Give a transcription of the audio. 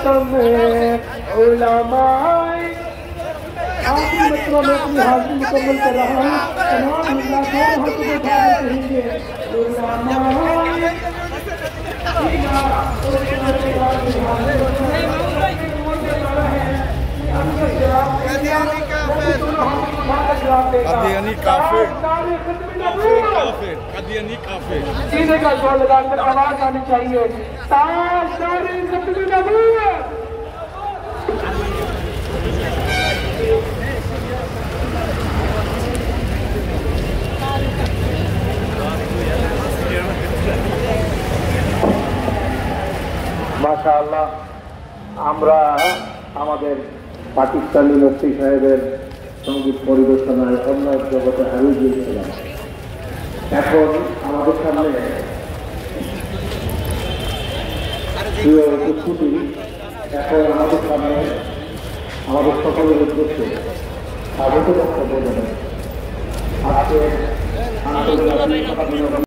मातम उलमाए आखिरी मतलब मैं अपनी हाजिरी मुकम्मल कर रहा हूँ। तमाम मुलाकात हाथ में उठा कहेंगे कादियानी काफिर, काफिर, कादियानी काफिर। सीधे का जोर लगाकर आवाज आनी चाहिए। ताजदारे खत्म नबूवत। মাশাআল্লাহ, আমরা আমাদের পাকিস্তানি মুফতি সাহেবের সঙ্গীত পরিবেশনায় অন্য জগতে হারিয়ে গিয়েছিলাম। এখন আমাদের সামনে প্রিয় উপস্থিতি, এখন আমাদের সামনে আমাদের সকলের উদ্দেশ্যে স্বাগত বক্তব্য দেবেন। আজকে আন্তর্জাতিক